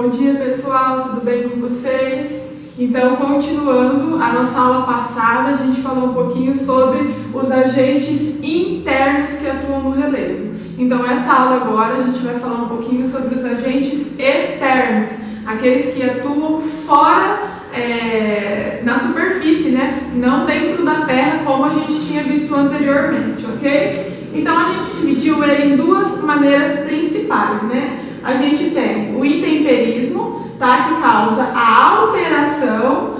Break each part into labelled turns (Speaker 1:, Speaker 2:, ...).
Speaker 1: Bom dia, pessoal, tudo bem com vocês? Então, continuando a nossa aula passada, a gente falou um pouquinho sobre os agentes internos que atuam no relevo. Então, essa aula agora a gente vai falar um pouquinho sobre os agentes externos, aqueles que atuam fora, na superfície, né? Não dentro da Terra, como a gente tinha visto anteriormente, ok? Então, a gente dividiu ele em duas maneiras principais, né? A gente tem o intemperismo, tá? Que causa a alteração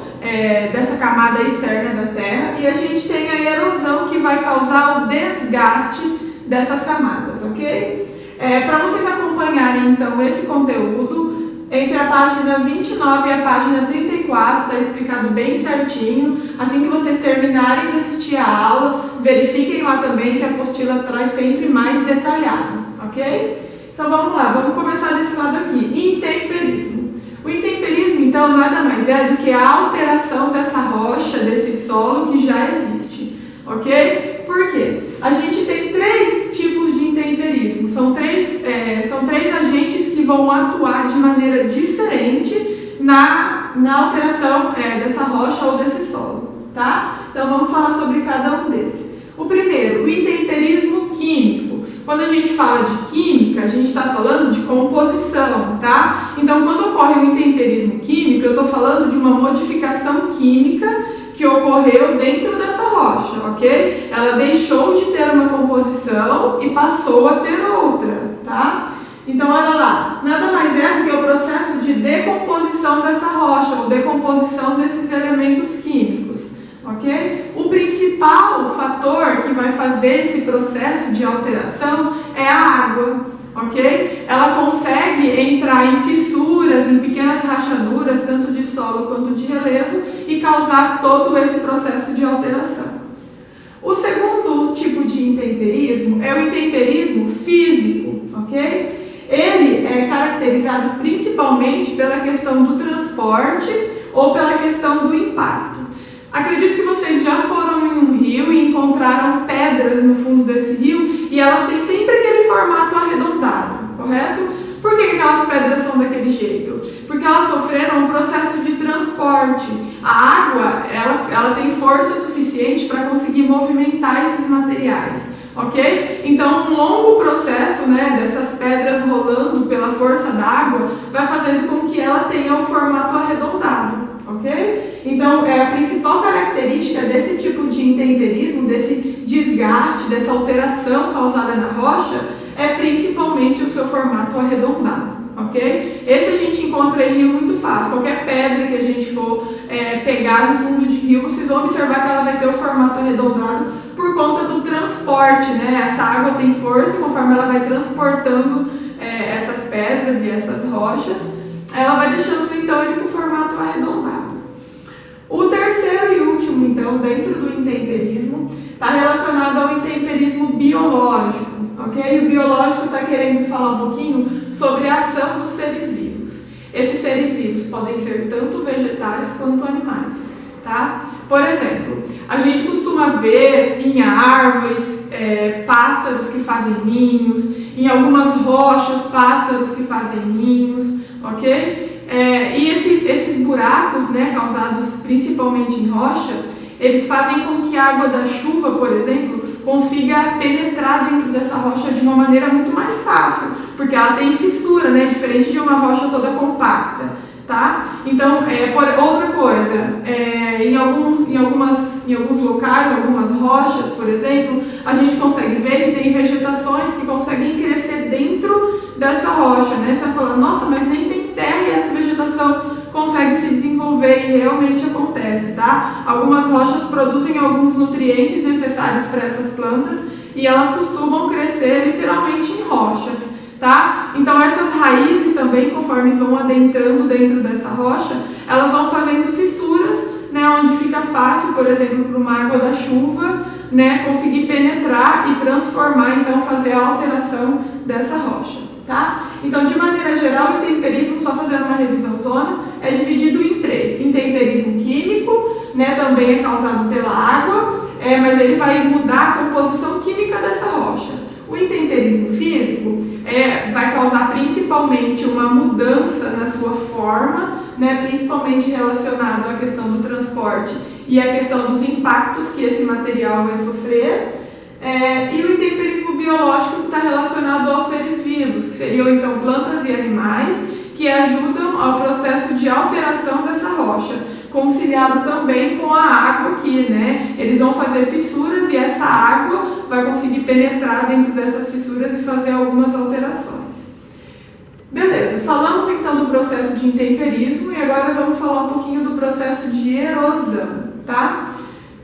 Speaker 1: dessa camada externa da Terra, e a gente tem a erosão, que vai causar o desgaste dessas camadas, ok? Para vocês acompanharem então esse conteúdo, entre a página 29 e a página 34 está explicado bem certinho. Assim que vocês terminarem de assistir a aula, verifiquem lá também que a apostila traz sempre mais detalhado, ok? Então vamos lá, vamos começar desse lado aqui, intemperismo. O intemperismo, então, nada mais é do que a alteração dessa rocha, desse solo que já existe, ok? Por quê? A gente tem três tipos de intemperismo, são três agentes que vão atuar de maneira diferente na alteração dessa rocha ou desse solo, tá? Então vamos falar sobre cada um deles. O primeiro, o intemperismo químico. Quando a gente fala de química, a gente está falando de composição, tá? Então, quando ocorre o intemperismo químico, eu estou falando de uma modificação química que ocorreu dentro dessa rocha, ok? Ela deixou de ter uma composição e passou a ter outra, tá? Então, olha lá, nada mais é do que o processo de decomposição dessa rocha, ou decomposição desses elementos químicos, ok? O principal fator que vai fazer esse processo de alteração é a água, ok? Ela consegue entrar em fissuras, em pequenas rachaduras, tanto de solo quanto de relevo, e causar todo esse processo de alteração. O segundo tipo de intemperismo é o intemperismo físico, ok? Ele é caracterizado principalmente pela questão do transporte ou pela questão do impacto. Acredito que vocês já foram em um rio e encontraram pedras no fundo desse rio e elas têm sempre aquele formato arredondado, correto? Por que aquelas pedras são daquele jeito? Porque elas sofreram um processo de transporte. A água, ela tem força suficiente para conseguir movimentar esses materiais, ok? Então, um longo processo, né, dessas pedras rolando pela força da água vai fazendo com que ela tenha um formato arredondado, ok? Então, a principal característica desse tipo de intemperismo, desse desgaste, dessa alteração causada na rocha, é principalmente o seu formato arredondado, ok? Esse a gente encontra em rio muito fácil. Qualquer pedra que a gente for pegar no fundo de rio, vocês vão observar que ela vai ter o formato arredondado por conta do transporte, né? Essa água tem força, conforme ela vai transportando essas pedras e essas rochas, ela vai deixando então ele com formato arredondado. O terceiro e último, então, dentro do intemperismo, está relacionado ao intemperismo biológico, ok? O biológico está querendo falar um pouquinho sobre a ação dos seres vivos. Esses seres vivos podem ser tanto vegetais quanto animais, tá? Por exemplo, a gente costuma ver em árvores pássaros que fazem ninhos, em algumas rochas pássaros que fazem ninhos, ok? E esses buracos, né, causados principalmente em rocha, eles fazem com que a água da chuva, por exemplo, consiga penetrar dentro dessa rocha de uma maneira muito mais fácil, porque ela tem fissura, né, diferente de uma rocha toda compacta, tá? Então, outra coisa, em alguns locais, algumas rochas, por exemplo, a gente consegue ver que tem vegetações que conseguem crescer dentro dessa rocha, né? Você vai falar, nossa, mas nem tem terra e essa vegetação consegue se desenvolver, e realmente acontece, tá? Algumas rochas produzem alguns nutrientes necessários para essas plantas e elas costumam crescer literalmente em rochas, tá? Então essas raízes também, conforme vão adentrando dentro dessa rocha, elas vão fazendo fissuras, né, onde fica fácil, por exemplo, para uma água da chuva, né, conseguir penetrar e transformar, então fazer a alteração dessa rocha, tá? Então, de maneira geral, o intemperismo, só fazendo uma revisão zona, é dividido em três. Intemperismo químico, né, também é causado pela água, mas ele vai mudar a composição química dessa rocha. O intemperismo físico vai causar principalmente uma mudança na sua forma, né, principalmente relacionado à questão do transporte e à questão dos impactos que esse material vai sofrer. E o intemperismo biológico que está relacionado aos seres vivos, que seriam então plantas e animais, que ajudam ao processo de alteração dessa rocha, conciliado também com a água que, né, eles vão fazer fissuras e essa água vai conseguir penetrar dentro dessas fissuras e fazer algumas alterações. Beleza, falamos então do processo de intemperismo e agora vamos falar um pouquinho do processo de erosão, tá?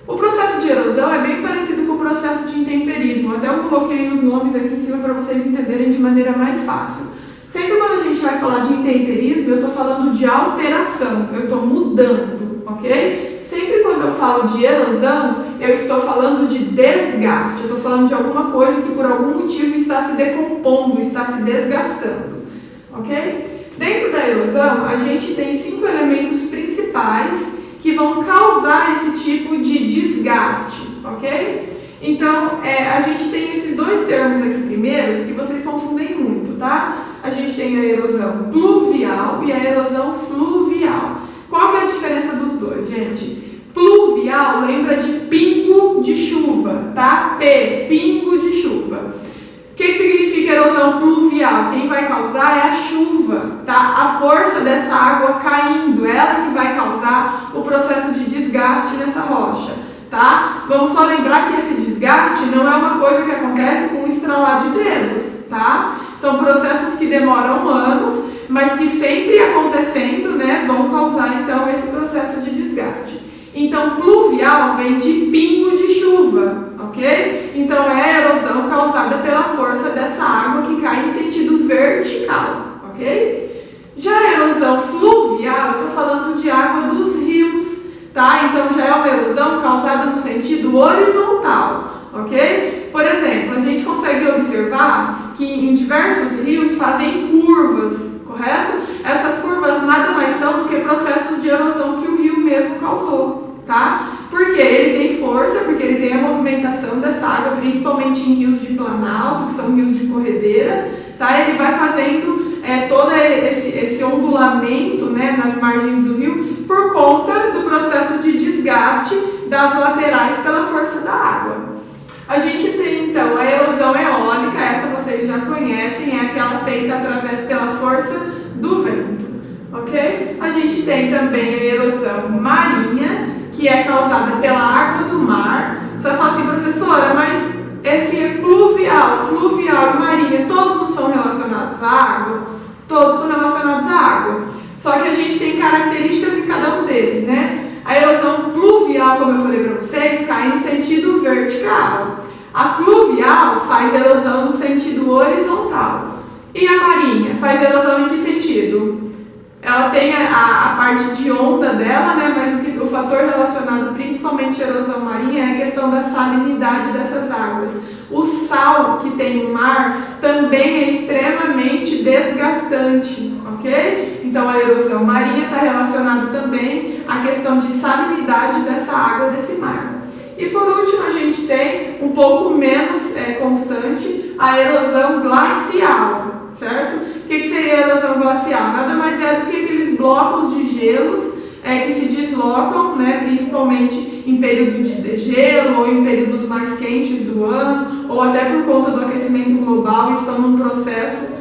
Speaker 1: O processo de erosão é bem parecido com o processo de intemperismo, até eu coloquei os nomes aqui em cima para vocês entenderem de maneira mais fácil. Sempre quando a gente vai falar de intemperismo, eu estou falando de alteração, eu estou mudando, ok? Sempre quando eu falo de erosão, eu estou falando de desgaste, eu estou falando de alguma coisa que por algum motivo está se decompondo, está se desgastando, ok? Dentro da erosão, a gente tem 5 elementos principais que vão causar esse tipo de desgaste, ok? Então, a gente tem esses 2 termos aqui primeiros que vocês confundem muito, tá? A gente tem a erosão pluvial e a erosão fluvial. Qual que é a diferença dos dois, gente? Pluvial lembra de pingo de chuva, tá? Pingo de chuva. O que significa erosão pluvial? Quem vai causar é a chuva, tá? A força dessa água caindo, ela que vai causar o processo de desgaste nessa rocha, tá? Vamos só lembrar que esse desgaste não é uma coisa que acontece com um estralar de dedos, tá? São processos que demoram anos, mas que sempre acontecendo, né, vão causar então esse processo de desgaste. Então, pluvial vem de pingo de chuva, ok? Então, é a erosão causada pela força dessa água que cai em sentido vertical, ok? Já a erosão fluvial, eu estou falando de água dos rios, tá? Então, já é uma erosão causada no sentido horizontal, ok? Por exemplo, a gente consegue observar que em diversos rios fazem curvas, correto? Essas curvas nada mais são do que processos de erosão que o rio mesmo causou, tá? Porque ele tem força, porque ele tem a movimentação dessa água, principalmente em rios de planalto, que são rios de corredeira, tá? Ele vai fazendo todo esse ondulamento, né, nas margens do rio por conta do processo de desgaste das laterais pela força da água. A gente tem então a erosão eólica, essa vocês já conhecem, é aquela feita através pela força do vento, ok? A gente tem também a erosão marinha, que é causada pela água do mar. Você vai falar assim, professora, mas esse é pluvial, fluvial e marinha, todos não são relacionados à água? Todos são relacionados à água, só que a gente tem características de cada um deles, né? A erosão pluvial, como eu falei para vocês, cai no sentido vertical. A fluvial faz erosão no sentido horizontal. E a marinha faz erosão em que sentido? Ela tem a parte de onda dela, né? Mas o fator relacionado principalmente à erosão marinha é a questão da salinidade dessas águas. O sal que tem no mar também é extremamente desgastante, ok? Então a erosão marinha está relacionada também à questão de salinidade dessa água desse mar. E por último a gente tem, um pouco menos constante, a erosão glacial, certo? O que seria a erosão glacial? Nada mais é do que aqueles blocos de gelos que se deslocam, né, principalmente em período de degelo ou em períodos mais quentes do ano, ou até por conta do aquecimento global, estão num processo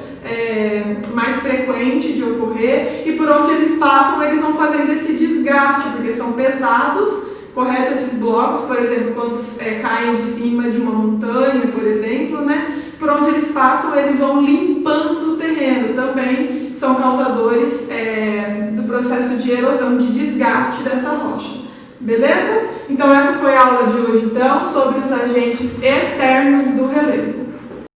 Speaker 1: mais frequente de ocorrer, e por onde eles passam, eles vão fazendo esse desgaste, porque são pesados, correto? Esses blocos, por exemplo, quando caem de cima de uma montanha, por exemplo, né? Por onde eles passam, eles vão limpando o terreno, também são causadores do processo de erosão, de desgaste dessa rocha. Beleza? Então essa foi a aula de hoje, então, sobre os agentes externos do relevo.